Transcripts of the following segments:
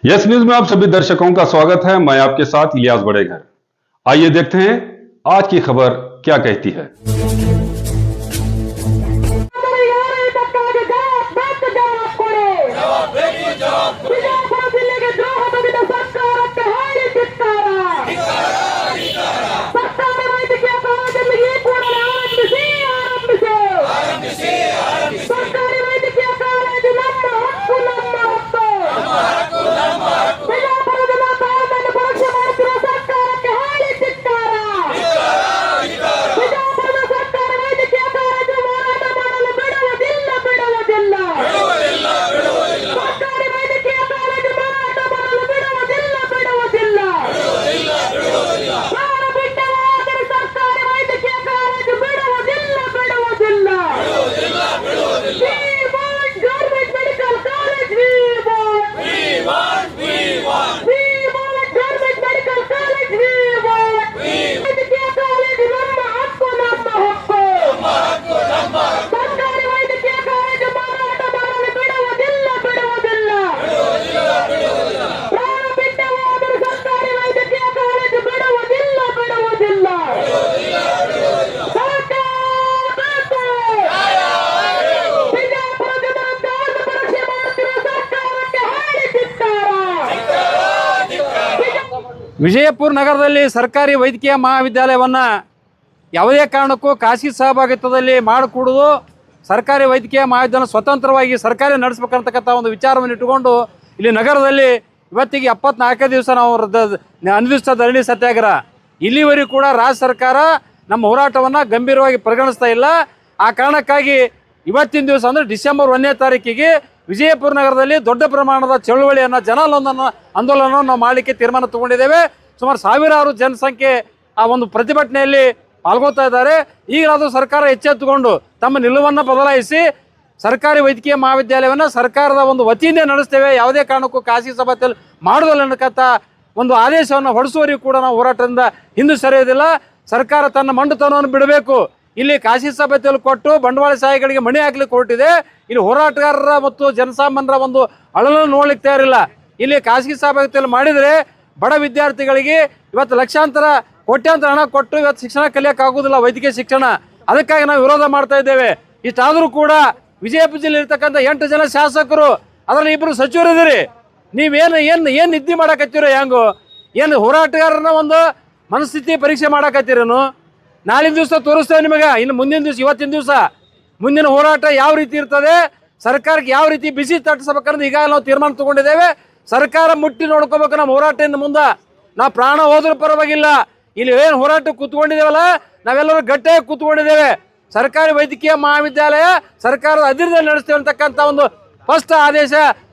Yes news में आप सभी दर्शकों का स्वागत है। मैं आपके साथ इलियास बड़ेघर। आइए देखते हैं आज की खबर क्या कहती है। ವಿಜಯಪುರ ನಗರದಲ್ಲಿ ಸರ್ಕಾರಿ ವೈದ್ಯಕೀಯ ಮಹಾವಿದ್ಯಾಲಯವನ್ನು ಯಾವುದೇ ಕಾರಣಕ್ಕೂ ಖಾಸಗಿ ಸಹಭಾಗಿತ್ವದಲ್ಲಿ ಮಾಡಿಕೊಡುವುದು, ಸರ್ಕಾರಿ ವೈದ್ಯಕೀಯ ಮಹಾವಿದ್ಯಾಲಯ ಸ್ವತಂತ್ರವಾಗಿ ಸರ್ಕಾರ ನಡೆಸಬೇಕಂತಕ್ಕಂಥ ಒಂದು ವಿಚಾರವನ್ನು ಇಟ್ಟುಕೊಂಡು ಇಲ್ಲಿ ನಗರದಲ್ಲಿ ಇವತ್ತಿಗೆ 74 ದಿವಸ ನಾವು ಅನಿರ್ದಿಷ್ಟ ಧರಣಿ ಸತ್ಯಾಗ್ರಹ. ಇಲ್ಲಿವರೆಗೂ ಕೂಡ ರಾಜ್ಯ ಸರ್ಕಾರ ನಮ್ಮ ಹೋರಾಟವನ್ನು ಗಂಭೀರವಾಗಿ ಪರಿಗಣಿಸ್ತಾ ಇಲ್ಲ. ಆ ಕಾರಣಕ್ಕಾಗಿ ಇವತ್ತಿನ ದಿವಸ ಅಂದರೆ ಡಿಸೆಂಬರ್ 1ನೇ ತಾರೀಕಿಗೆ ವಿಜಯಪುರ ನಗರದಲ್ಲಿ ದೊಡ್ಡ ಪ್ರಮಾಣದ ಚಳುವಳಿಯನ್ನು ಆಂದೋಲನವನ್ನು ನಾವು ಮಾಡಲಿಕ್ಕೆ ತೀರ್ಮಾನ ತಗೊಂಡಿದ್ದೇವೆ. ಸುಮಾರು ಸಾವಿರಾರು ಜನಸಂಖ್ಯೆ ಆ ಒಂದು ಪ್ರತಿಭಟನೆಯಲ್ಲಿ ಪಾಲ್ಗೊಳ್ತಾ ಇದ್ದಾರೆ. ಈಗಲಾದರೂ ಸರ್ಕಾರ ಎಚ್ಚೆತ್ತುಕೊಂಡು ತಮ್ಮ ನಿಲುವನ್ನು ಬದಲಾಯಿಸಿ ಸರ್ಕಾರಿ ವೈದ್ಯಕೀಯ ಮಹಾವಿದ್ಯಾಲಯವನ್ನು ಸರ್ಕಾರದ ಒಂದು ವತಿಯಿಂದ ನಡೆಸ್ತೇವೆ, ಯಾವುದೇ ಕಾರಣಕ್ಕೂ ಖಾಸಗಿ ಸಭೆಯಲ್ಲಿ ಮಾಡುವುದಿಲ್ಲ ಅನ್ನತಕ್ಕಂಥ ಒಂದು ಆದೇಶವನ್ನು ಹೊರಡಿಸುವವರೆಗೂ ಕೂಡ ನಾವು ಹೋರಾಟದಿಂದ ಹಿಂದೆ ಸರಿಯೋದಿಲ್ಲ. ಸರ್ಕಾರ ತನ್ನ ಮಂಡುತನವನ್ನು ಬಿಡಬೇಕು. ಇಲ್ಲಿ ಖಾಸಗಿ ಸಭೆಯಲ್ಲಿ ಕೊಟ್ಟು ಬಂಡವಾಳಶಾಹಿಗಳಿಗೆ ಮಣಿ ಹಾಕ್ಲಿಕ್ಕೆ ಹೊರಟಿದೆ. ಇಲ್ಲಿ ಹೋರಾಟಗಾರರ ಮತ್ತು ಜನಸಾಮಾನ್ಯರ ಒಂದು ಅಳಲನ್ನು ನೋಡ್ಲಿಕ್ಕೆ ತಯಾರಿಲ್ಲ. ಇಲ್ಲಿ ಖಾಸಗಿ ಸಭೆಯಲ್ಲಿ ಮಾಡಿದರೆ ಬಡ ವಿದ್ಯಾರ್ಥಿಗಳಿಗೆ ಇವತ್ತು ಲಕ್ಷಾಂತರ ಕೋಟ್ಯಾಂತರ ಹಣ ಕೊಟ್ಟು ಇವತ್ತು ಶಿಕ್ಷಣ ಕಲಿಯೋಕ್ಕಾಗೋದಿಲ್ಲ, ವೈದ್ಯಕೀಯ ಶಿಕ್ಷಣ. ಅದಕ್ಕಾಗಿ ನಾವು ವಿರೋಧ ಮಾಡ್ತಾ ಇದ್ದೇವೆ. ಇಷ್ಟಾದರೂ ಕೂಡ ವಿಜಯಪುರ ಜಿಲ್ಲೆ ಇರ್ತಕ್ಕಂಥ 8 ಜನ ಶಾಸಕರು, ಅದರಲ್ಲಿ 2 ಸಚಿವರಿದ್ದೀರಿ. ನೀವೇನು ನಿದ್ದೆ ಮಾಡಕತ್ತೀರೋ ಹೆಂಗೋ, ಏನು ಹೋರಾಟಗಾರನ ಒಂದು ಮನಸ್ಥಿತಿ ಪರೀಕ್ಷೆ ಮಾಡಕತ್ತೀರೇನು? ನಾಳಿನ ದಿವಸ ತೋರಿಸ್ತೇವೆ ನಿಮಗೆ. ಇನ್ನು ಮುಂದಿನ ದಿವಸ, ಇವತ್ತಿನ ದಿವಸ ಮುಂದಿನ ಹೋರಾಟ ಯಾವ ರೀತಿ ಇರ್ತದೆ, ಸರ್ಕಾರಕ್ಕೆ ಯಾವ ರೀತಿ ಬಿಸಿ ತಟ್ಟಿಸಬೇಕನ್ನೋದು ಈಗಾಗಲೇ ನಾವು ತೀರ್ಮಾನ ತಗೊಂಡಿದ್ದೇವೆ. ಸರ್ಕಾರ ಮುಟ್ಟಿ ನೋಡ್ಕೋಬೇಕು ನಮ್ಮ ಹೋರಾಟದಿಂದ ಮುಂದೆ. ನಾವು ಪ್ರಾಣ ಹೋದ್ರೂ ಪರವಾಗಿಲ್ಲ, ಇಲ್ಲಿ ಏನು ಹೋರಾಟ ಕೂತ್ಕೊಂಡಿದ್ದೇವಲ್ಲ ನಾವೆಲ್ಲರೂ ಗಟ್ಟಿಯಾಗಿ ಕೂತ್ಕೊಂಡಿದ್ದೇವೆ. ಸರ್ಕಾರಿ ವೈದ್ಯಕೀಯ ಮಹಾವಿದ್ಯಾಲಯ ಸರ್ಕಾರದ ಅಧೀನದಲ್ಲಿ ನಡೆಸ್ತೇವೆ ಅಂತಕ್ಕಂಥ ಒಂದು ಸ್ಪಷ್ಟ ಆದೇಶ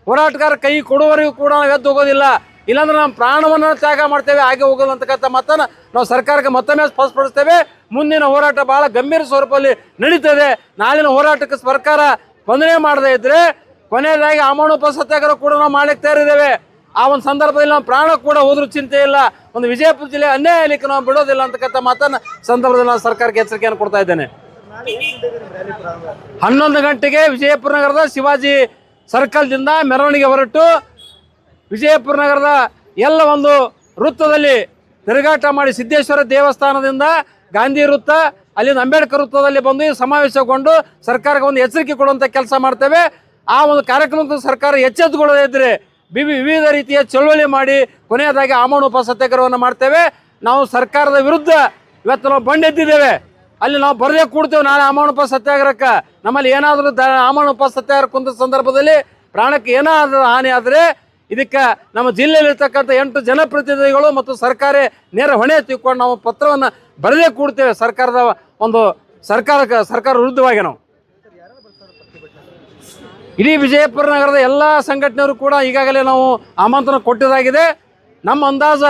ಹೋರಾಟಗಾರ ಕೈ ಕೊಡುವವರೆಗೂ ಕೂಡ ನಾವು ಎದ್ದು ಹೋಗೋದಿಲ್ಲ. ಇಲ್ಲಾಂದ್ರೆ ನಮ್ಮ ಪ್ರಾಣವನ್ನು ತ್ಯಾಗ ಮಾಡ್ತೇವೆ, ಹಾಗೆ ಹೋಗೋದು ಅಂತಕ್ಕಂಥ ಮಾತನ್ನು ನಾವು ಸರ್ಕಾರಕ್ಕೆ ಮತ್ತೊಮ್ಮೆ ಸ್ಪಷ್ಟಪಡಿಸ್ತೇವೆ. ಮುಂದಿನ ಹೋರಾಟ ಬಹಳ ಗಂಭೀರ ಸ್ವರೂಪದಲ್ಲಿ ನಡೀತದೆ. ನಾಳಿನ ಹೋರಾಟಕ್ಕೆ ಸರ್ಕಾರ ಸ್ಪಂದನೆ ಮಾಡದೇ ಇದ್ರೆ ಕೊನೆಯದಾಗಿ ಅಮಾನವ ಸತ್ಯಾಗ್ರಹ ಕೂಡ ನಾವು ಮಾಡಲಿಕ್ಕೆ ತಯಾರಿದ್ದೇವೆ. ಆ ಒಂದು ಸಂದರ್ಭದಲ್ಲಿ ನಾವು ಪ್ರಾಣ ಕೂಡ ಹೋದ್ರೂ ಚಿಂತೆ ಇಲ್ಲ. ಒಂದು ವಿಜಯಪುರ ಜಿಲ್ಲೆ ಅನ್ಯಾಯ ಆಗಲಿಕ್ಕೆ ನಾವು ಬಿಡೋದಿಲ್ಲ ಅಂತಕ್ಕಂಥ ಮಾತನ್ನು ಸಂದರ್ಭದಲ್ಲಿ ನಾನು ಸರ್ಕಾರಕ್ಕೆ ಎಚ್ಚರಿಕೆಯನ್ನು ಕೊಡ್ತಾ ಇದ್ದೇನೆ. 11 ಗಂಟೆಗೆ ವಿಜಯಪುರ ನಗರದ ಶಿವಾಜಿ ಸರ್ಕಲ್ದಿಂದ ಮೆರವಣಿಗೆ ಹೊರಟು ವಿಜಯಪುರ ನಗರದ ಎಲ್ಲ ಒಂದು ವೃತ್ತದಲ್ಲಿ ತಿರುಗಾಟ ಮಾಡಿ ಸಿದ್ದೇಶ್ವರ ದೇವಸ್ಥಾನದಿಂದ ಗಾಂಧಿ ವೃತ್ತ, ಅಲ್ಲಿಂದ ಅಂಬೇಡ್ಕರ್ ವೃತ್ತದಲ್ಲಿ ಬಂದು ಸಮಾವೇಶಗೊಂಡು ಸರ್ಕಾರಕ್ಕೆ ಒಂದು ಎಚ್ಚರಿಕೆ ಕೊಡುವಂಥ ಕೆಲಸ ಮಾಡ್ತೇವೆ. ಆ ಒಂದು ಕಾರ್ಯಕ್ರಮಕ್ಕೆ ಸರ್ಕಾರ ಎಚ್ಚೆತ್ತುಕೊಳ್ಳದೇ ಇದ್ದರೆ ವಿವಿಧ ರೀತಿಯ ಚಳುವಳಿ ಮಾಡಿ ಕೊನೆಯದಾಗಿ ಅಮಾನವ ಸತ್ಯಾಗ್ರಹವನ್ನು ಮಾಡ್ತೇವೆ. ನಾವು ಸರ್ಕಾರದ ವಿರುದ್ಧ ಇವತ್ತು ನಾವು ಬಂಡೆದ್ದಿದ್ದೇವೆ. ಅಲ್ಲಿ ನಾವು ಬರದೇ ಕೂಡ್ತೇವೆ ನಾಳೆ ಅಮಾನವ ಸತ್ಯಾಗ್ರಹಕ್ಕೆ. ನಮ್ಮಲ್ಲಿ ಏನಾದರೂ ಅಮಾನವ ಸತ್ಯಾಗ್ರಹ ಕುಂತ ಸಂದರ್ಭದಲ್ಲಿ ಪ್ರಾಣಕ್ಕೆ ಏನಾದರೂ ಹಾನಿ ಆದರೆ ಇದಕ್ಕೆ ನಮ್ಮ ಜಿಲ್ಲೆಯಲ್ಲಿರ್ತಕ್ಕಂಥ 8 ಜನಪ್ರತಿನಿಧಿಗಳು ಮತ್ತು ಸರ್ಕಾರ ಹೊಣೆ ತಿಳ್ಕೊಂಡು ನಾವು ಪತ್ರವನ್ನು ಬರದೇ ಕೂಡ್ತೇವೆ ಸರ್ಕಾರ ವಿರುದ್ಧವಾಗಿ. ನಾವು ಇಡೀ ವಿಜಯಪುರ ನಗರದ ಎಲ್ಲ ಸಂಘಟನೆಯವರು ಕೂಡ ಈಗಾಗಲೇ ನಾವು ಆಮಂತ್ರಣ ಕೊಟ್ಟಿದ್ದಾಗಿದೆ. ನಮ್ಮ ಅಂದಾಜ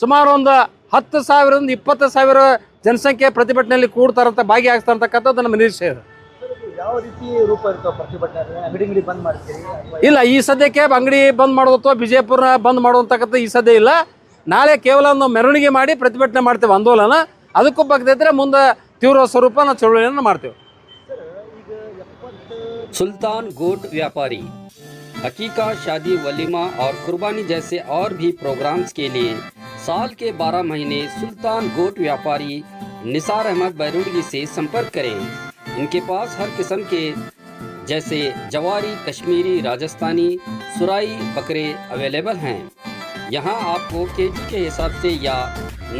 ಸುಮಾರು ಒಂದು 10,000ರಿಂದ 20,000 ಜನಸಂಖ್ಯೆ ಪ್ರತಿಭಟನೆಯಲ್ಲಿ ಕೂಡ್ತಾರಂತ ಭಾಗಿಯಾಗ್ತಾರಂತಕ್ಕಂಥದ್ದು ನಮ್ಮ ನಿರೀಕ್ಷೆ ಇದೆ. ಯಾವ ರೀತಿ ರೂಪ ಇರ್ತವೆ ಪ್ರತಿಭಟನೆ? ಅಂಗಡಿ ಬಂದ್ ಮಾಡ್ತೀರಿ? ಇಲ್ಲ, ಈ ಸದ್ಯಕ್ಕೆ ಅಂಗಡಿ ಬಂದ್ ಮಾಡೋದು ಅಥವಾ ವಿಜಯಪುರ ಬಂದ್ ಮಾಡುವಂತಕ್ಕಂಥ ಈ ಸದ್ಯ ಇಲ್ಲ. ನಾಳೆ ಕೇವಲ ನಾವು ಮೆರವಣಿಗೆ ಮಾಡಿ ಪ್ರತಿಭಟನೆ ಮಾಡ್ತೇವೆ, ಆಂದೋಲನ. ಅದಕ್ಕೂ ಬಗ್ದಿದ್ರೆ ಮುಂದೆ ತೀವ್ರ ಸ್ವರೂಪ ನಾವು ಚಳುವಳಿಯನ್ನು ಮಾಡ್ತೇವೆ. ಸುಲ್ತಾನ್ ಗೋಟ್ ವ್ಯಾಪಾರಿ अकीका, शादी, वलीमा और कुर्बानी जैसे और भी प्रोग्राम्स के लिए साल के 12 महीने सुल्तान गोट व्यापारी निसार अहमद बैरुडगी से संपर्क करें। इनके पास हर किस्म के जैसे जवारी, कश्मीरी, राजस्थानी, सुराई बकरे अवेलेबल हैं। यहाँ आपको केजी के हिसाब से या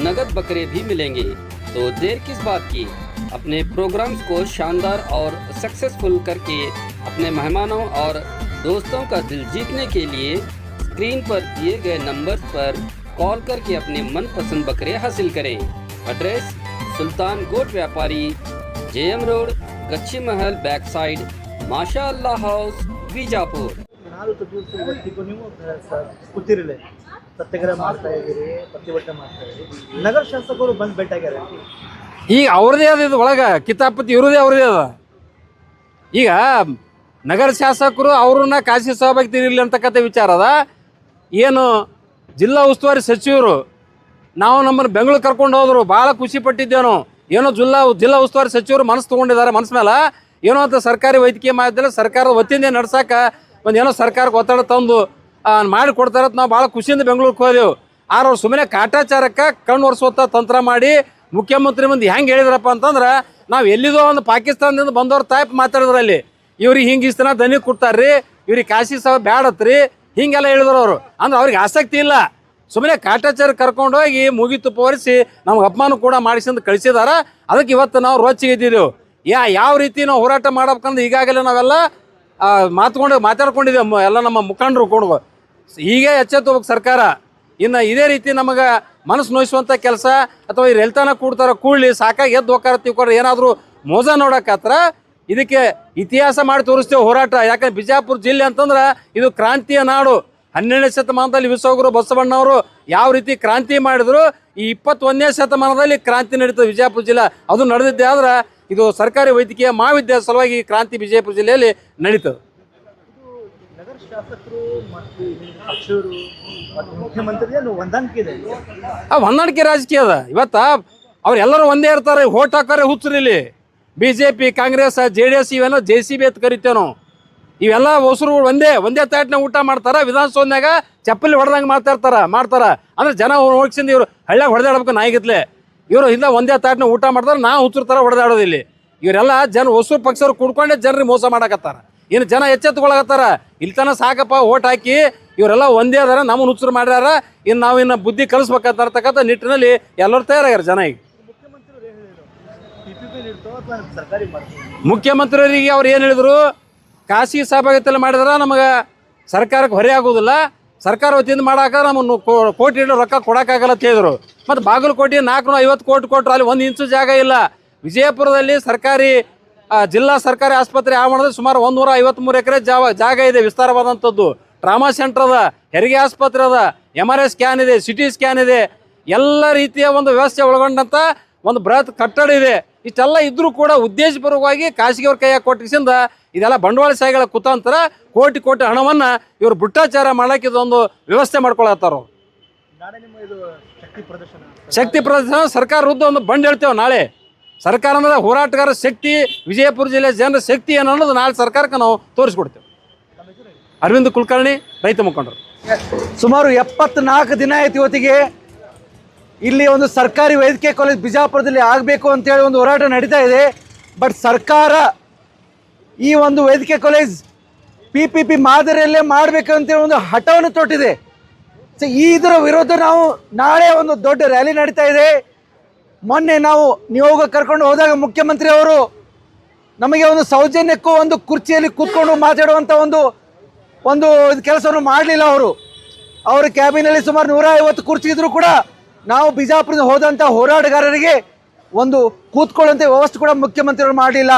नगद बकरे भी मिलेंगे। तो देर किस बात की, अपने प्रोग्राम्स को शानदार और सक्सेसफुल करके अपने मेहमानों और दोस्तों का दिल जीतने के लिए स्क्रीन पर दिए गए नंबर पर कॉल करके अपने मनपसंद बकरे हासिल करें। एड्रेस सुल्तान गोट व्यापारी, JM रोड, कच्ची महल बैक साइड, माशा अल्लाह हाउस, बीजापुर। 4 ದಿವಸ ಇವತ್ತಿಗೂ ನೀವು ಕೂತಿರಲಿಲ್ಲ, ಸತ್ಯಾಗ್ರಹ ಮಾಡ್ತಾ ಇದ್ದೀರಿ, ಪ್ರತಿಭಟನೆ ಮಾಡ್ತಾ ಇದ್ದೀರಿ. ನಗರ ಶಾಸಕರು ಬಂದು ಭೇಟಿಯಾಗ್ಯಾರ. ಈಗ ಅವ್ರದೇ ಅದ ಇದು ಒಳಗೆ ಕಿತಾಪತಿ ಇರೋದೇ ಅವ್ರದೇ ಅದ. ಈಗ ನಗರ ಶಾಸಕರು ಅವ್ರನ್ನ ಖಾಸಗಿ ಸಹಭಾಗಿ ತಿರುಗಲಿ ಅಂತಕ್ಕಂಥ ವಿಚಾರ ಅದ. ಏನು ಜಿಲ್ಲಾ ಉಸ್ತುವಾರಿ ಸಚಿವರು ನಾವು ನಮ್ಮನ್ನು ಬೆಂಗಳೂರು ಕರ್ಕೊಂಡು ಹೋದ್ರು, ಭಾಳ ಖುಷಿ ಪಟ್ಟಿದ್ದೇನು. ಏನೋ ಜಿಲ್ಲಾ ಉಸ್ತುವಾರಿ ಸಚಿವರು ಮನಸ್ಸು ತೊಗೊಂಡಿದ್ದಾರೆ, ಮನಸ್ಸು ಮೇಲೆ ಏನೋ ಅಂತ ಸರ್ಕಾರಿ ವೈದ್ಯಕೀಯ ಮಹಾವಿದ್ಯಾಲಯ ಸರ್ಕಾರದ ವತಿಯಿಂದ ನಡ್ಸಕ್ಕೆ ಒಂದು ಏನೋ ಸರ್ಕಾರಕ್ಕೆ ಒತ್ತಡ ತಂದು ಮಾಡಿ ಕೊಡ್ತಾರೆ ಅಂತ ನಾವು ಭಾಳ ಖುಷಿಯಿಂದ ಬೆಂಗಳೂರಿಗೆ ಹೋದೆವು. ಆದ್ರೆ ಅವ್ರು ಸುಮ್ಮನೆ ಕಾಟಾಚಾರಕ್ಕೆ ಕಣ್ಣು ಒರೆಸುವಂಥ ತಂತ್ರ ಮಾಡಿ ಮುಖ್ಯಮಂತ್ರಿ ಮಂದಿ ಹೆಂಗೆ ಹೇಳಿದ್ರಪ್ಪ ಅಂತಂದ್ರೆ, ನಾವು ಎಲ್ಲಿದೋ ಒಂದು ಪಾಕಿಸ್ತಾನದಿಂದ ಬಂದವ್ರ ಟೈಪ್ ಮಾತಾಡಿದ್ರು. ಅಲ್ಲಿ ಇವ್ರಿಗೆ ಹಿಂಗೆ ಇಷ್ಟನ ದನಿ ಕೊಡ್ತಾರ್ರಿ, ಇವ್ರಿಗೆ ಖಾಸಗಿ ಸಭೆ ಬ್ಯಾಡತ್ರಿ, ಹಿಂಗೆಲ್ಲ ಹೇಳಿದ್ರು ಅವರು. ಅಂದ್ರೆ ಅವ್ರಿಗೆ ಆಸಕ್ತಿ ಇಲ್ಲ, ಸುಮ್ಮನೆ ಕಾಟಾಚಾರ ಕರ್ಕೊಂಡೋಗಿ ಮೂಗಿ ತುಪ್ಪ ಒರೆಸಿ ನಮ್ಗೆ ಅಪಮಾನ ಕೂಡ ಮಾಡಿಸಿಂದ ಕಳಿಸಿದಾರ. ಅದಕ್ಕೆ ಇವತ್ತು ನಾವು ರೋಚಿಗೆ ಇದ್ದಿದ್ದೆವು. ಯಾವ ರೀತಿ ನಾವು ಹೋರಾಟ ಮಾಡ್ಬೇಕಂದ್ರೆ ಈಗಾಗಲೇ ನಾವೆಲ್ಲ ಮಾತಾಡ್ಕೊಂಡಿದ್ದೇವೆ ಎಲ್ಲ ನಮ್ಮ ಮುಖಂಡರು ಕೂಡ. ಹೀಗೆ ಎಚ್ಚೆತ್ತೋಗ್ಬೇಕು ಸರ್ಕಾರ. ಇನ್ನು ಇದೇ ರೀತಿ ನಮಗೆ ಮನಸ್ಸು ನೋಯಿಸುವಂಥ ಕೆಲಸ ಅಥವಾ ಇವ್ರು ಎಲ್ತಾನ ಕೂಡಲಿ ಸಾಕಾಗಿ ಎದ್ದು ಹೋಗಾರ ತಿಳ್ಕೊಂಡ್ರೆ ಏನಾದರೂ ಮೋಸ ನೋಡೋಕ್ಕಾತ್ರ ಇದಕ್ಕೆ ಇತಿಹಾಸ ಮಾಡಿ ತೋರಿಸ್ತೇವೆ ಹೋರಾಟ. ಯಾಕಂದ್ರೆ ಬಿಜಾಪುರ ಜಿಲ್ಲೆ ಅಂತಂದ್ರೆ ಇದು ಕ್ರಾಂತಿಯ ನಾಡು. 12ನೇ ಶತಮಾನದಲ್ಲಿ ವಿಶ್ವಗುರು ಬಸವಣ್ಣವರು ಯಾವ ರೀತಿ ಕ್ರಾಂತಿ ಮಾಡಿದ್ರು, ಈ 21ನೇ ಶತಮಾನದಲ್ಲಿ ಕ್ರಾಂತಿ ನಡೀತದೆ ವಿಜಯಪುರ ಜಿಲ್ಲೆ. ಅದು ನಡೆದಿದ್ದೆ ಆದ್ರೆ ಇದು ಸರ್ಕಾರಿ ವೈದ್ಯಕೀಯ ಮಹಾವಿದ್ಯಾಲಯ ಸಲುವಾಗಿ ಕ್ರಾಂತಿ ವಿಜಯಪುರ ಜಿಲ್ಲೆಯಲ್ಲಿ ನಡೀತದೆ. ನಗರ ಶಾಸಕರು ಮತ್ತು ಪಕ್ಷವರು ಮತ್ತು ಮುಖ್ಯಮಂತ್ರಿ ಹೊಂದಾಣಿಕೆ ಇದೆ. ಹೊಂದಾಣಿಕೆ ರಾಜಕೀಯ ಅದ. ಇವತ್ತು ಅವ್ರೆಲ್ಲರೂ ಒಂದೇ ಇರ್ತಾರೆ, ಓಟ್ ಹಾಕೋರೆ ಹುಚ್ಚರು. ಇಲ್ಲಿ BJP, ಕಾಂಗ್ರೆಸ್, JDS ಇವೆಲ್ಲ JCB ಅಂತ ಕರಿತೇವೆ ನಾವು. ಇವೆಲ್ಲ ಹೊಸರುಗಳು ಒಂದೇ ತಾಟ್ನ ಊಟ ಮಾಡ್ತಾರೆ. ವಿಧಾನಸೌಧನಾಗ ಚಪ್ಪಲಿ ಹೊಡೆದಂಗೆ ಮಾಡ್ತಾರ. ಅಂದ್ರೆ ಜನ ಹೋಗ್ಸಿಂದ ಇವರು ಹಳ್ಳ್ಯಾಗ ಹೊಡೆದಾಡ್ಬೇಕು ನಾಯಿಗತ್ಲೆ. ಇವರು ಇಲ್ಲ ಒಂದೇ ತಾಟ್ನ ಊಟ ಮಾಡ್ತಾರೆ, ನಾವು ಹುಚ್ಚರ ಥರ ಹೊಡೆದಾಡೋದಿಲ್ಲ. ಇವರೆಲ್ಲ ಹೊಸರು ಪಕ್ಷರು ಕುಡ್ಕೊಂಡೆ ಜನರಿಗೆ ಮೋಸ ಮಾಡಕತ್ತಾರ. ಇನ್ನು ಜನ ಎಚ್ಚೆತ್ತುಕೊಳಕತ್ತಾರ, ಇಲ್ಲಿ ತನಕ ಸಾಕಪ್ಪ ಓಟ್ ಹಾಕಿ ಇವರೆಲ್ಲ ಒಂದೇ ಅದಾರ, ನಮ್ಮನ್ನು ಹುಚ್ಚರು ಮಾಡ್ಯಾರ, ಇನ್ನು ನಾವಿನ್ನು ಬುದ್ಧಿ ಕಲಿಸ್ಬೇಕಂತಕ್ಕಂಥ ನಿಟ್ಟಿನಲ್ಲಿ ಎಲ್ಲರೂ ತಯಾರಾಗ್ಯಾರ ಜನ. ಈಗ ಮುಖ್ಯಮಂತ್ರಿಯವರಿಗೆ ಅವ್ರು ಏನು ಹೇಳಿದ್ರು, ಖಾಸಗಿ ಸಹಭಾಗಿತ್ವ ಮಾಡಿದ್ರೆ ನಮಗೆ ಸರ್ಕಾರಕ್ಕೆ ಹೊರೆ ಆಗೋದಿಲ್ಲ, ಸರ್ಕಾರ ವತಿಯಿಂದ ಮಾಡಾಕ ನಮ್ಮನ್ನು ಕೋಟಿ ರೊಕ್ಕ ಕೊಡೋಕ್ಕಾಗಲ್ಲ ಅಂತ ಹೇಳಿದ್ರು. ಮತ್ತು ಬಾಗಲಕೋಟೆ 450 ಕೋಟಿ ಕೊಟ್ಟರು, ಅಲ್ಲಿ 1 ಇಂಚು ಜಾಗ ಇಲ್ಲ. ವಿಜಯಪುರದಲ್ಲಿ ಸರ್ಕಾರಿ ಜಿಲ್ಲಾ ಸರ್ಕಾರಿ ಆಸ್ಪತ್ರೆ ಆವರಣದಲ್ಲಿ ಸುಮಾರು 153 ಎಕರೆ ಜಾಗ ಇದೆ, ವಿಸ್ತಾರವಾದಂಥದ್ದು. ಟ್ರಾಮಾ ಸೆಂಟರ್ ಅದ, ಹೆರಿಗೆ ಆಸ್ಪತ್ರೆ ಅದ, MRI ಸ್ಕ್ಯಾನ್ ಇದೆ, CT ಸ್ಕ್ಯಾನ್ ಇದೆ, ಎಲ್ಲ ರೀತಿಯ ಒಂದು ವ್ಯವಸ್ಥೆ ಒಳಗೊಂಡಂಥ ಒಂದು ಬೃಹತ್ ಕಟ್ಟಡ ಇದೆ. ಇಷ್ಟೆಲ್ಲ ಇದ್ರೂ ಕೂಡ ಉದ್ದೇಶಪೂರ್ವಕವಾಗಿ ಖಾಸಗಿಯವ್ರ ಕೈಯಾಗ ಕೊಟ್ಟಿಸಿಂದ ಇದೆಲ್ಲ ಬಂಡವಾಳಶಾಹಿಗಳ ಕುತಾಂತರ ಕೋಟಿ ಹಣವನ್ನು ಇವರು ಭ್ರಷ್ಟಾಚಾರ ಮಾಡೋಕೆ ಇದೊಂದು ವ್ಯವಸ್ಥೆ ಮಾಡ್ಕೊಳತ್ತಾರ. ಶಕ್ತಿ ಪ್ರದರ್ಶನ ಸರ್ಕಾರ ವಿರುದ್ಧ ಒಂದು ಬಂಡ್ ಹೇಳ್ತೇವೆ ನಾಳೆ. ಸರ್ಕಾರ ಅಂದ್ರೆ ಹೋರಾಟಗಾರ ಶಕ್ತಿ, ವಿಜಯಪುರ ಜಿಲ್ಲೆ ಜನರ ಶಕ್ತಿ ಏನು ಅನ್ನೋದು ನಾಳೆ ಸರ್ಕಾರಕ್ಕೆ ನಾವು ತೋರಿಸ್ಕೊಡ್ತೇವೆ. ಅರವಿಂದ್ ಕುಲಕರ್ಣಿ, ರೈತ ಮುಖಂಡರು. ಸುಮಾರು 74 ದಿನ ಆಯ್ತು ಇವತ್ತಿಗೆ ಇಲ್ಲಿ ಒಂದು ಸರ್ಕಾರಿ ವೈದ್ಯಕೀಯ ಕಾಲೇಜ್ ಬಿಜಾಪುರದಲ್ಲಿ ಆಗಬೇಕು ಅಂತೇಳಿ ಒಂದು ಹೋರಾಟ ನಡೀತಾ ಇದೆ. ಬಟ್ ಸರ್ಕಾರ ಈ ಒಂದು ವೈದ್ಯಕೀಯ ಕಾಲೇಜ್ PPP ಮಾದರಿಯಲ್ಲೇ ಮಾಡಬೇಕು ಅಂತೇಳಿ ಒಂದು ಹಠವನ್ನು ತೊಟ್ಟಿದೆ. ಸೊ ಇದರ ವಿರುದ್ಧ ನಾವು ನಾಳೆ ಒಂದು ದೊಡ್ಡ ರ್ಯಾಲಿ ನಡೀತಾ ಇದೆ. ಮೊನ್ನೆ ನಾವು ನಿಯೋಗ ಕರ್ಕೊಂಡು ಹೋದಾಗ ಮುಖ್ಯಮಂತ್ರಿ ಅವರು ನಮಗೆ ಒಂದು ಸೌಜನ್ಯಕ್ಕೂ ಒಂದು ಕುರ್ಚಿಯಲ್ಲಿ ಕೂತ್ಕೊಂಡು ಮಾತಾಡುವಂಥ ಒಂದು ಕೆಲಸವನ್ನು ಮಾಡಲಿಲ್ಲ. ಅವರು ಕ್ಯಾಬಿನಲ್ಲಿ ಸುಮಾರು 150 ಕುರ್ಚಿ ಇದ್ರೂ ಕೂಡ ನಾವು ಬಿಜಾಪುರದಿಂದ ಹೋದಂಥ ಹೋರಾಟಗಾರರಿಗೆ ಒಂದು ಕೂತ್ಕೊಳ್ಳುವಂಥ ವ್ಯವಸ್ಥೆ ಕೂಡ ಮುಖ್ಯಮಂತ್ರಿಗಳು ಮಾಡಲಿಲ್ಲ.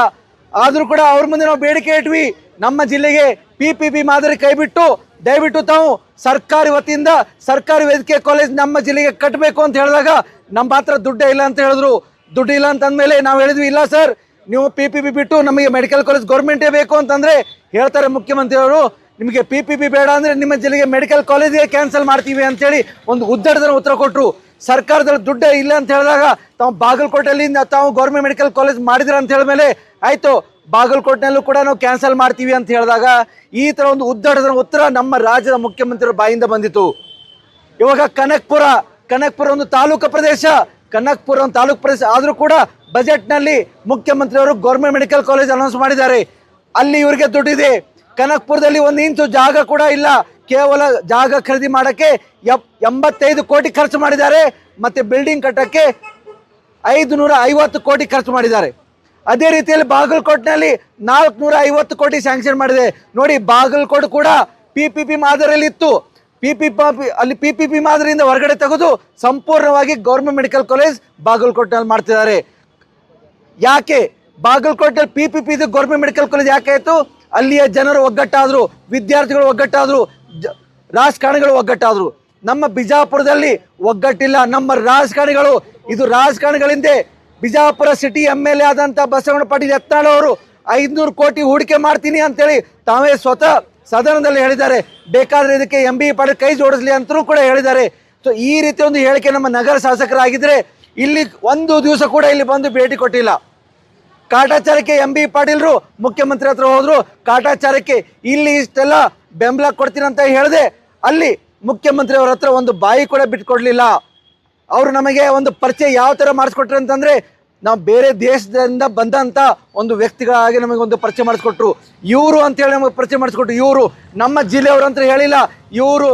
ಆದರೂ ಕೂಡ ಅವ್ರ ಮುಂದೆ ನಾವು ಬೇಡಿಕೆ ಇಟ್ವಿ, ನಮ್ಮ ಜಿಲ್ಲೆಗೆ PPP ಮಾದರಿ ಕೈಬಿಟ್ಟು ದಯವಿಟ್ಟು ತಾವು ಸರ್ಕಾರಿ ವತಿಯಿಂದ ಸರ್ಕಾರಿ ವೈದ್ಯಕೀಯ ಕಾಲೇಜ್ ನಮ್ಮ ಜಿಲ್ಲೆಗೆ ಕಟ್ಟಬೇಕು ಅಂತ ಹೇಳಿದಾಗ ನಮ್ಮ ಹತ್ರ ದುಡ್ಡೇ ಇಲ್ಲ ಅಂತ ಹೇಳಿದ್ರು. ದುಡ್ಡು ಇಲ್ಲ ಅಂತಂದಮೇಲೆ ನಾವು ಹೇಳಿದ್ವಿ, ಇಲ್ಲ ಸರ್ ನೀವು PPP ಬಿಟ್ಟು ನಮಗೆ ಮೆಡಿಕಲ್ ಕಾಲೇಜ್ ಗೌರ್ಮೆಂಟೇ ಬೇಕು ಅಂತಂದರೆ ಹೇಳ್ತಾರೆ ಮುಖ್ಯಮಂತ್ರಿಯವರು, ನಿಮಗೆ PPP ಬೇಡ ಅಂದರೆ ನಿಮ್ಮ ಜಿಲ್ಲೆಗೆ ಮೆಡಿಕಲ್ ಕಾಲೇಜಿಗೆ ಕ್ಯಾನ್ಸಲ್ ಮಾಡ್ತೀವಿ ಅಂತೇಳಿ ಒಂದು ಉದ್ದಟದ ಉತ್ತರ ಕೊಟ್ಟರು. ಸರ್ಕಾರದಲ್ಲಿ ದುಡ್ಡು ಇಲ್ಲ ಅಂತ ಹೇಳಿದಾಗ ತಾವು ಬಾಗಲಕೋಟೆಯಲ್ಲಿ ತಾವು ಗೌರ್ಮೆಂಟ್ ಮೆಡಿಕಲ್ ಕಾಲೇಜ್ ಮಾಡಿದ್ರ ಅಂತ ಹೇಳಿದ್ಮೇಲೆ ಆಯಿತು ಬಾಗಲಕೋಟೆನಲ್ಲೂ ಕೂಡ ನಾವು ಕ್ಯಾನ್ಸಲ್ ಮಾಡ್ತೀವಿ ಅಂತ ಹೇಳಿದಾಗ ಈ ಥರ ಒಂದು ಉದ್ದಾಟದ ಉತ್ತರ ನಮ್ಮ ರಾಜ್ಯದ ಮುಖ್ಯಮಂತ್ರಿಗಳ ಬಾಯಿಂದ ಬಂದಿತ್ತು. ಇವಾಗ ಕನಕ್ಪುರ ಒಂದು ತಾಲೂಕು ಪ್ರದೇಶ, ಕನಕ್ಪುರ ಒಂದು ತಾಲೂಕು ಪ್ರದೇಶ ಆದರೂ ಕೂಡ ಬಜೆಟ್ನಲ್ಲಿ ಮುಖ್ಯಮಂತ್ರಿಯವರು ಗೌರ್ಮೆಂಟ್ ಮೆಡಿಕಲ್ ಕಾಲೇಜ್ ಅನೌನ್ಸ್ ಮಾಡಿದ್ದಾರೆ. ಅಲ್ಲಿ ಇವರಿಗೆ ದುಡ್ಡಿದೆ. ಕನಕ್ಪುರದಲ್ಲಿ 1 ಇಂಚು ಜಾಗ ಕೂಡ ಇಲ್ಲ. ಕೇವಲ ಜಾಗ ಖರೀದಿ ಮಾಡೋಕ್ಕೆ 85 ಕೋಟಿ ಖರ್ಚು ಮಾಡಿದ್ದಾರೆ. ಮತ್ತು ಬಿಲ್ಡಿಂಗ್ ಕಟ್ಟೋಕ್ಕೆ 550 ಕೋಟಿ ಖರ್ಚು ಮಾಡಿದ್ದಾರೆ. ಅದೇ ರೀತಿಯಲ್ಲಿ ಬಾಗಲಕೋಟೆನಲ್ಲಿ 450 ಕೋಟಿ ಸ್ಯಾಂಕ್ಷನ್ ಮಾಡಿದೆ. ನೋಡಿ, ಬಾಗಲಕೋಟೆ ಕೂಡ PPP ಮಾದರಿಯಲ್ಲಿ ಇತ್ತು. PPP ಮಾದರಿಯಿಂದ ಹೊರಗಡೆ ತೆಗೆದು ಸಂಪೂರ್ಣವಾಗಿ ಗೌರ್ಮೆಂಟ್ ಮೆಡಿಕಲ್ ಕಾಲೇಜ್ ಬಾಗಲಕೋಟೆನಲ್ಲಿ ಮಾಡ್ತಿದ್ದಾರೆ. ಯಾಕೆ ಬಾಗಲಕೋಟೆಯಲ್ಲಿ PPP ಇದು ಗೌರ್ಮೆಂಟ್ ಮೆಡಿಕಲ್ ಕಾಲೇಜ್ ಯಾಕೆ ಆಯಿತು? ಅಲ್ಲಿಯ ಜನರು ಒಗ್ಗಟ್ಟಾದರು, ವಿದ್ಯಾರ್ಥಿಗಳು ಒಗ್ಗಟ್ಟಾದರು, ರಾಜಕಾರಣಿಗಳು ಒಗ್ಗಟ್ಟಾದರು. ನಮ್ಮ ಬಿಜಾಪುರದಲ್ಲಿ ಒಗ್ಗಟ್ಟಿಲ್ಲ. ನಮ್ಮ ರಾಜಕಾರಣಿಗಳು, ಇದು ರಾಜಕಾರಣಿಗಳಿಂದ ಬಿಜಾಪುರ ಸಿಟಿ MLA ಆದಂಥ ಬಸವಣ್ಣ ಪಾಟೀಲ್ ಯತ್ನಾಳ್ ಅವರು 500 ಕೋಟಿ ಹೂಡಿಕೆ ಮಾಡ್ತೀನಿ ಅಂತೇಳಿ ತಾವೇ ಸ್ವತಃ ಸದನದಲ್ಲಿ ಹೇಳಿದ್ದಾರೆ. ಬೇಕಾದರೆ ಇದಕ್ಕೆ MB ಪಾಟೀಲ್ ಕೈ ಜೋಡಿಸ್ಲಿ ಅಂತಲೂ ಕೂಡ ಹೇಳಿದ್ದಾರೆ. ಸೊ ಈ ರೀತಿ ಒಂದು ಹೇಳಿಕೆ ನಮ್ಮ ನಗರ ಶಾಸಕರಾಗಿದ್ದರೆ ಇಲ್ಲಿ ಒಂದು ದಿವಸ ಕೂಡ ಇಲ್ಲಿ ಬಂದು ಭೇಟಿ ಕೊಟ್ಟಿಲ್ಲ. ಕಾಟಾಚಾರಕ್ಕೆ MB ಪಾಟೀಲ್ರು ಮುಖ್ಯಮಂತ್ರಿ ಹತ್ರ ಹೋದ್ರು. ಕಾಟಾಚಾರಕ್ಕೆ ಇಲ್ಲಿ ಇಷ್ಟೆಲ್ಲ ಬೆಂಬಲ ಕೊಡ್ತೀನಿ ಅಂತ ಹೇಳಿದೆ. ಅಲ್ಲಿ ಮುಖ್ಯಮಂತ್ರಿ ಅವರ ಹತ್ರ ಒಂದು ಬಾಯಿ ಕೂಡ ಬಿಟ್ಕೊಡ್ಲಿಲ್ಲ. ಅವರು ನಮಗೆ ಒಂದು ಪರಿಚಯ ಯಾವ ಥರ ಮಾಡಿಸ್ಕೊಟ್ರು ಅಂತಂದರೆ, ನಾವು ಬೇರೆ ದೇಶದಿಂದ ಬಂದಂಥ ಒಂದು ವ್ಯಕ್ತಿಗಳಾಗಿ ನಮಗೆ ಒಂದು ಪರಿಚಯ ಮಾಡಿಸ್ಕೊಟ್ರು. ಇವರು ಅಂತೇಳಿ ನಮಗೆ ಪರಿಚಯ ಮಾಡಿಸ್ಕೊಟ್ರು. ಇವರು ನಮ್ಮ ಜಿಲ್ಲೆಯವರು ಅಂತ ಹೇಳಿಲ್ಲ, ಇವರು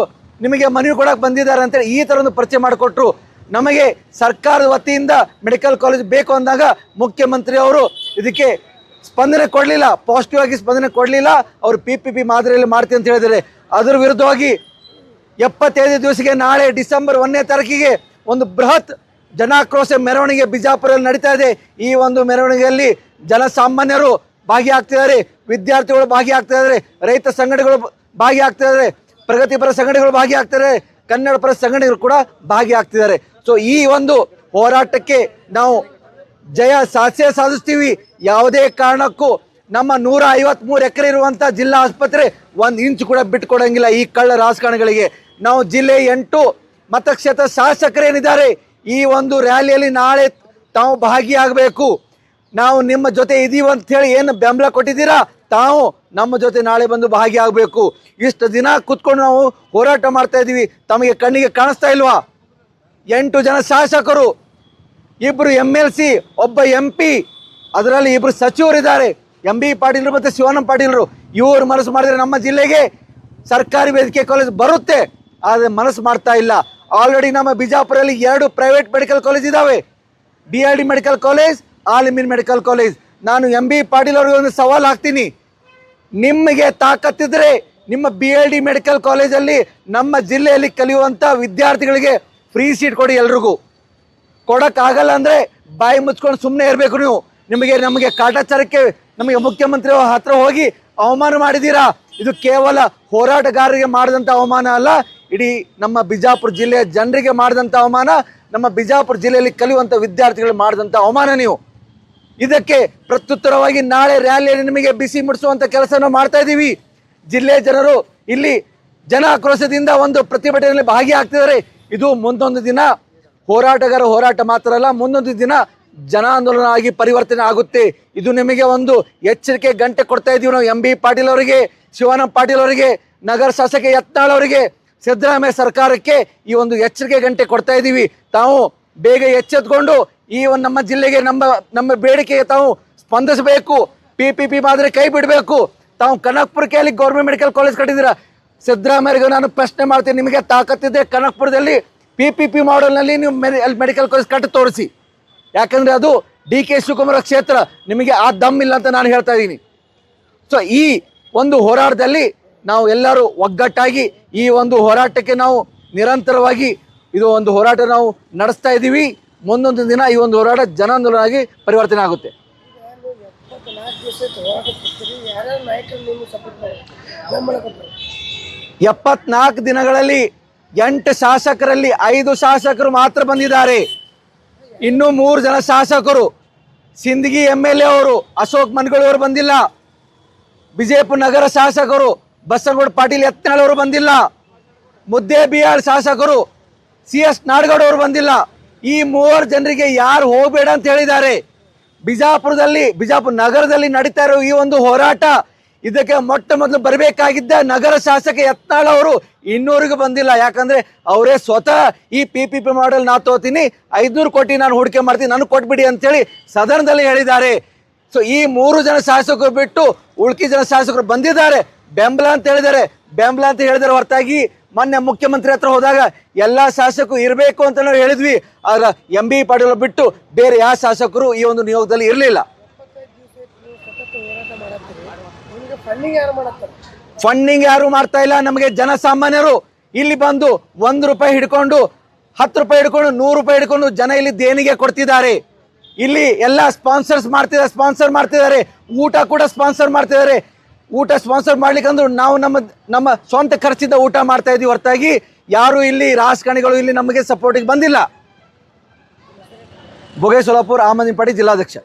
ನಿಮಗೆ ಮನವಿ ಕೊಡೋಕೆ ಬಂದಿದ್ದಾರೆ ಅಂತೇಳಿ ಈ ಥರ ಒಂದು ಪರಿಚಯ ಮಾಡಿಕೊಟ್ರು. ನಮಗೆ ಸರ್ಕಾರದ ವತಿಯಿಂದ ಮೆಡಿಕಲ್ ಕಾಲೇಜ್ ಬೇಕು ಅಂದಾಗ ಮುಖ್ಯಮಂತ್ರಿ ಅವರು ಇದಕ್ಕೆ ಸ್ಪಂದನೆ ಕೊಡಲಿಲ್ಲ, ಪಾಸಿಟಿವ್ ಆಗಿ ಸ್ಪಂದನೆ ಕೊಡಲಿಲ್ಲ. ಅವರು PPP ಮಾದರಿಯಲ್ಲಿ ಮಾಡ್ತೀನಿ ಅಂತ ಹೇಳಿದ್ದಾರೆ. ಅದರ ವಿರುದ್ಧವಾಗಿ 75 ದಿವಸಕ್ಕೆ ನಾಳೆ ಡಿಸೆಂಬರ್ 1ನೇ ತಾರೀಕಿಗೆ ಒಂದು ಬೃಹತ್ ಜನಾಕ್ರೋಶ ಮೆರವಣಿಗೆ ಬಿಜಾಪುರಲ್ಲಿ ನಡೀತಾ ಇದೆ. ಈ ಒಂದು ಮೆರವಣಿಗೆಯಲ್ಲಿ ಜನಸಾಮಾನ್ಯರು ಭಾಗಿಯಾಗ್ತಿದ್ದಾರೆ, ವಿದ್ಯಾರ್ಥಿಗಳು ಭಾಗಿಯಾಗ್ತಿದ್ದಾರೆ, ರೈತ ಸಂಘಟನೆಗಳು ಭಾಗಿಯಾಗ್ತಿದ್ದಾರೆ, ಪ್ರಗತಿಪರ ಸಂಘಟನೆಗಳು ಭಾಗಿಯಾಗ್ತಾರೆ, ಕನ್ನಡ ಪರ ಸಂಘಟನೆಗಳು ಕೂಡ ಭಾಗಿಯಾಗ್ತಿದ್ದಾರೆ. ಸೊ ಈ ಒಂದು ಹೋರಾಟಕ್ಕೆ ನಾವು ಜಯ ಸಾಧಿಸ್ತೀವಿ. ಯಾವುದೇ ಕಾರಣಕ್ಕೂ ನಮ್ಮ 153 ಎಕರೆ ಇರುವಂಥ ಜಿಲ್ಲಾ ಆಸ್ಪತ್ರೆ 1 ಇಂಚು ಕೂಡ ಬಿಟ್ಕೊಡಂಗಿಲ್ಲ ಈ ಕಳ್ಳ ರಾಜಕಾರಣಿಗಳಿಗೆ. ನಾವು ಜಿಲ್ಲೆ 8 ಮತಕ್ಷೇತ್ರ ಶಾಸಕರೇನಿದ್ದಾರೆ ಈ ಒಂದು ರ್ಯಾಲಿಯಲ್ಲಿ ನಾಳೆ ತಾವು ಭಾಗಿಯಾಗಬೇಕು. ನಾವು ನಿಮ್ಮ ಜೊತೆ ಇದೀವಿ ಅಂತ ಹೇಳಿ ಏನು ಬೆಂಬಲ ಕೊಟ್ಟಿದ್ದೀರಾ, ತಾವು ನಮ್ಮ ಜೊತೆ ನಾಳೆ ಬಂದು ಭಾಗಿಯಾಗಬೇಕು. ಇಷ್ಟು ದಿನ ಕೂತ್ಕೊಂಡು ನಾವು ಹೋರಾಟ ಮಾಡ್ತಾ ಇದ್ದೀವಿ, ತಮಗೆ ಕಣ್ಣಿಗೆ ಕಾಣಿಸ್ತಾ ಇಲ್ವಾ? 8 ಜನ ಶಾಸಕರು, 2 MLC, ಒಬ್ಬ MP, ಅದರಲ್ಲಿ 2 ಸಚಿವರಿದ್ದಾರೆ, MB ಪಾಟೀಲ್ರು ಮತ್ತು ಶಿವಾನಂದ ಪಾಟೀಲ್ರು. ಇವರು ಮನಸ್ಸು ಮಾಡಿದರೆ ನಮ್ಮ ಜಿಲ್ಲೆಗೆ ಸರ್ಕಾರಿ ವೈದ್ಯಕೀಯ ಕಾಲೇಜ್ ಬರುತ್ತೆ, ಆದರೆ ಮನಸ್ಸು ಮಾಡ್ತಾ ಇಲ್ಲ. ಆಲ್ರೆಡಿ ನಮ್ಮ ಬಿಜಾಪುರಲ್ಲಿ 2 ಪ್ರೈವೇಟ್ ಮೆಡಿಕಲ್ ಕಾಲೇಜ್ ಇದ್ದಾವೆ, BID medical college, Al Ameen medical college. ನಾನು MB ಪಾಟೀಲ್ ಅವರಿಗೆ ಒಂದು ಸವಾಲು ಹಾಕ್ತೀನಿ, ನಿಮಗೆ ತಾಕತ್ತಿದ್ರೆ ನಿಮ್ಮ BID ಮೆಡಿಕಲ್ ಕಾಲೇಜಲ್ಲಿ ನಮ್ಮ ಜಿಲ್ಲೆಯಲ್ಲಿ ಕಲಿಯುವಂಥ ವಿದ್ಯಾರ್ಥಿಗಳಿಗೆ ಫ್ರೀ ಸೀಟ್ ಕೊಡಿ. ಎಲ್ರಿಗೂ ಕೊಡೋಕ್ಕಾಗಲ್ಲ ಅಂದರೆ ಬಾಯಿ ಮುಚ್ಕೊಂಡು ಸುಮ್ಮನೆ ಇರಬೇಕು ನೀವು. ನಮಗೆ ಕಾಟಾಚಾರಕ್ಕೆ ನಮಗೆ ಮುಖ್ಯಮಂತ್ರಿ ಹತ್ರ ಹೋಗಿ ಅವಮಾನ ಮಾಡಿದ್ದೀರಾ. ಇದು ಕೇವಲ ಹೋರಾಟಗಾರರಿಗೆ ಮಾಡಿದಂಥ ಅವಮಾನ ಅಲ್ಲ, ಇಡೀ ನಮ್ಮ ಬಿಜಾಪುರ ಜಿಲ್ಲೆಯ ಜನರಿಗೆ ಮಾಡಿದಂಥ ಅವಮಾನ, ನಮ್ಮ ಬಿಜಾಪುರ ಜಿಲ್ಲೆಯಲ್ಲಿ ಕಲಿಯುವಂಥ ವಿದ್ಯಾರ್ಥಿಗಳು ಮಾಡಿದಂಥ ಅವಮಾನ ನೀವು. ಇದಕ್ಕೆ ಪ್ರತ್ಯುತ್ತರವಾಗಿ ನಾಳೆ ರ್ಯಾಲಿಯಲ್ಲಿ ನಿಮಗೆ ಬಿಸಿ ಮುಡಿಸುವಂಥ ಕೆಲಸನ ಮಾಡ್ತಾ ಇದ್ದೀವಿ. ಜಿಲ್ಲೆಯ ಜನರು ಇಲ್ಲಿ ಜನ ಆಕ್ರೋಶದಿಂದ ಒಂದು ಪ್ರತಿಭಟನೆಯಲ್ಲಿ ಭಾಗಿಯಾಗ್ತಿದ್ದಾರೆ. ಇದು ಮುಂದೊಂದು ದಿನ ಹೋರಾಟಗಾರ ಹೋರಾಟ ಮಾತ್ರ ಅಲ್ಲ, ಮುಂದೊಂದು ದಿನ ಜನಾಂದೋಲನ ಆಗಿ ಪರಿವರ್ತನೆ ಆಗುತ್ತೆ. ಇದು ನಿಮಗೆ ಒಂದು ಎಚ್ಚರಿಕೆ ಗಂಟೆ ಕೊಡ್ತಾ ಇದ್ದೀವಿ ನಾವು. MB ಪಾಟೀಲ್ ಅವರಿಗೆ, ಶಿವಾನಂದ ಪಾಟೀಲ್ ಅವರಿಗೆ, ನಗರ ಶಾಸಕ ಯತ್ನಾಳ್ ಅವರಿಗೆ, ಸಿದ್ದರಾಮಯ್ಯ ಸರ್ಕಾರಕ್ಕೆ ಈ ಒಂದು ಎಚ್ಚರಿಕೆ ಗಂಟೆ ಕೊಡ್ತಾ ಇದ್ದೀವಿ. ತಾವು ಬೇಗ ಎಚ್ಚೆತ್ಕೊಂಡು ಈ ಒಂದು ನಮ್ಮ ಜಿಲ್ಲೆಗೆ ನಮ್ಮ ಬೇಡಿಕೆಗೆ ತಾವು ಸ್ಪಂದಿಸಬೇಕು. PPP ಮಾದರಿ ಕೈ ಬಿಡಬೇಕು. ತಾವು ಕನಕಪುರಕ್ಕೆ ಅಲ್ಲಿ ಗೌರ್ಮೆಂಟ್ ಮೆಡಿಕಲ್ ಕಾಲೇಜ್ ಕಟ್ಟಿದ್ದೀರಾ. ಸಿದ್ದರಾಮಯ್ಯರಿಗೆ ನಾನು ಪ್ರಶ್ನೆ ಮಾಡ್ತೀನಿ, ನಿಮಗೆ ತಾಕತ್ತಿದೆ ಕನಕಪುರದಲ್ಲಿ PPP ಮಾಡೆಲ್ನಲ್ಲಿ ನೀವು ಮೆಡಿಕಲ್ ಕಾಲೇಜ್ ಕಟ್ಟಿ ತೋರಿಸಿ. ಯಾಕಂದರೆ ಅದು DK ಶಿವಕುಮಾರ ಕ್ಷೇತ್ರ, ನಿಮಗೆ ಆ ದಮ್ ಇಲ್ಲ ಅಂತ ನಾನು ಹೇಳ್ತಾ ಇದ್ದೀನಿ. ಸೊ ಈ ಒಂದು ಹೋರಾಟದಲ್ಲಿ ನಾವು ಎಲ್ಲರೂ ಒಗ್ಗಟ್ಟಾಗಿ ಈ ಒಂದು ಹೋರಾಟಕ್ಕೆ ನಾವು ನಿರಂತರವಾಗಿ ಇದು ಒಂದು ಹೋರಾಟ ನಾವು ನಡೆಸ್ತಾ ಇದ್ದೀವಿ. ಮುಂದೊಂದು ದಿನ ಈ ಒಂದು ಹೋರಾಟ ಜನಾಂದೋಲನ ಆಗಿ ಪರಿವರ್ತನೆ ಆಗುತ್ತೆ. 74 ದಿನಗಳಲ್ಲಿ 8 ಶಾಸಕರಲ್ಲಿ 5 ಶಾಸಕರು ಮಾತ್ರ ಬಂದಿದ್ದಾರೆ. ಇನ್ನೂ 3 ಜನ ಶಾಸಕರು, ಸಿಂದಗಿ MLA ಅವರು ಅಶೋಕ್ ಮನ್ಗಳು ಅವರು ಬಂದಿಲ್ಲ. ವಿಜಯಪುರ ನಗರ ಶಾಸಕರು ಬಸನಗೌಡ ಪಾಟೀಲ್ ಯತ್ನಾಳ್ ಅವರು ಬಂದಿಲ್ಲ. ಮುದ್ದೇಬಿಹಾಳ್ ಶಾಸಕರು CS ನಾಡಗೌಡ ಅವರು ಬಂದಿಲ್ಲ. ಈ 3 ಜನರಿಗೆ ಯಾರು ಹೋಗಬೇಡ ಅಂತ ಹೇಳಿದ್ದಾರೆ. ಬಿಜಾಪುರ ನಗರದಲ್ಲಿ ನಡೀತಾ ಇರೋ ಈ ಒಂದು ಹೋರಾಟ, ಇದಕ್ಕೆ ಮೊಟ್ಟ ಮೊದಲು ಬರಬೇಕಾಗಿದ್ದ ನಗರ ಶಾಸಕ ಯತ್ನಾಳ್ ಅವರು ಇನ್ನೂರಿಗೂ ಬಂದಿಲ್ಲ. ಯಾಕಂದ್ರೆ ಅವರೇ ಸ್ವತಃ ಈ PPP ಮಾಡೆಲ್ ನಾ ತೋತೀನಿ, 500 ಕೋಟಿ ನಾನು ಹೂಡಿಕೆ ಮಾಡ್ತೀನಿ, ನನಗೆ ಕೊಟ್ಬಿಡಿ ಅಂತೇಳಿ ಸದನದಲ್ಲಿ ಹೇಳಿದ್ದಾರೆ. ಸೊ ಈ 3 ಜನ ಶಾಸಕರು ಬಿಟ್ಟು ಉಳ್ಕಿ ಜನ ಶಾಸಕರು ಬಂದಿದ್ದಾರೆ, ಬೆಂಬಲ ಅಂತ ಹೇಳಿದ್ದಾರೆ ಹೊರತಾಗಿ ಮೊನ್ನೆ ಮುಖ್ಯಮಂತ್ರಿ ಹತ್ರ ಹೋದಾಗ ಎಲ್ಲಾ ಶಾಸಕರು ಇರಬೇಕು ಅಂತ ನಾವು ಹೇಳಿದ್ವಿ. ಆದ್ರೆ MB ಪಾಟೀಲ್ ಬಿಟ್ಟು ಬೇರೆ ಯಾವ ಶಾಸಕರು ಈ ಒಂದು ನಿಯೋಗದಲ್ಲಿ ಇರಲಿಲ್ಲ. ಫಂಡಿಂಗ್ ಯಾರು ಮಾಡ್ತಾ ಇಲ್ಲ. ನಮಗೆ ಜನಸಾಮಾನ್ಯರು ಇಲ್ಲಿ ಬಂದು 1 ರೂಪಾಯಿ ಹಿಡ್ಕೊಂಡು 10 ರೂಪಾಯಿ ಹಿಡ್ಕೊಂಡು 100 ರೂಪಾಯಿ ಹಿಡ್ಕೊಂಡು ಜನ ಇಲ್ಲಿ ದೇಣಿಗೆ ಕೊಡ್ತಿದ್ದಾರೆ. ಇಲ್ಲಿ ಎಲ್ಲ ಸ್ಪಾನ್ಸರ್ ಮಾಡ್ತಿದ್ದಾರೆ. ಊಟ ಕೂಡ ಸ್ಪಾನ್ಸರ್ ಮಾಡ್ತಿದ್ದಾರೆ. ಊಟ ಸ್ಪಾನ್ಸರ್ ಮಾಡ್ಲಿಕ್ಕಂದ್ರೂ ನಾವು ನಮ್ಮ ಸ್ವಂತ ಖರ್ಚಿಂದ ಊಟ ಮಾಡ್ತಾ ಇದೀವಿ ಹೊರತಾಗಿ ಯಾರು ಇಲ್ಲಿ ರಾಜಕಾರಣಿಗಳು ಇಲ್ಲಿ ನಮಗೆ ಸಪೋರ್ಟಿಗೆ ಬಂದಿಲ್ಲ. ಭೋಗೇಶ್ ಸೋಲಾಪುರ್, ಆಮ್ ಆದ್ಮಿ ಪಾರ್ಟಿ ಜಿಲ್ಲಾಧ್ಯಕ್ಷ.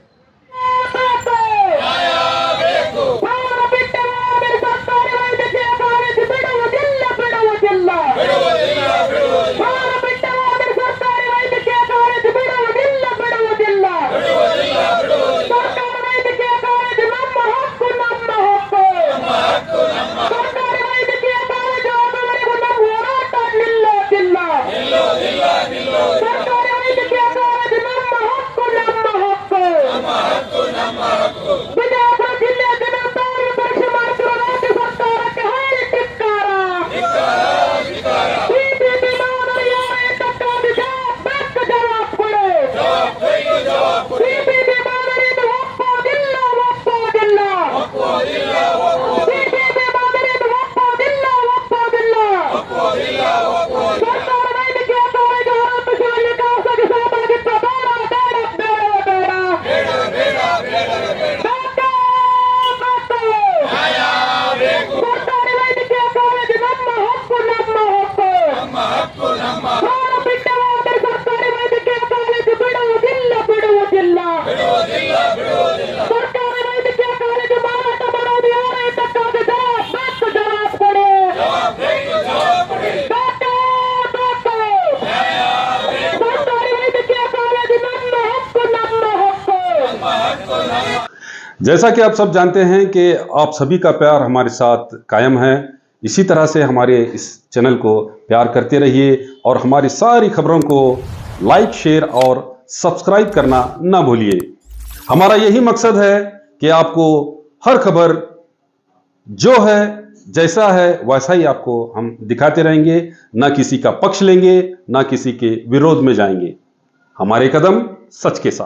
जैसा कि आप सब जानते हैं कि आप सभी का प्यार हमारे साथ कायम है। इसी तरह से हमारे इस चैनल को प्यार करते रहिए और हमारी सारी खबरों को लाइक, शेयर और सब्सक्राइब करना ना भूलिए। हमारा यही मकसद है कि आपको हर खबर जो है जैसा है वैसा ही आपको हम दिखाते रहेंगे, ना किसी का पक्ष लेंगे, ना किसी के विरोध में जाएंगे। हमारे कदम सच के साथ।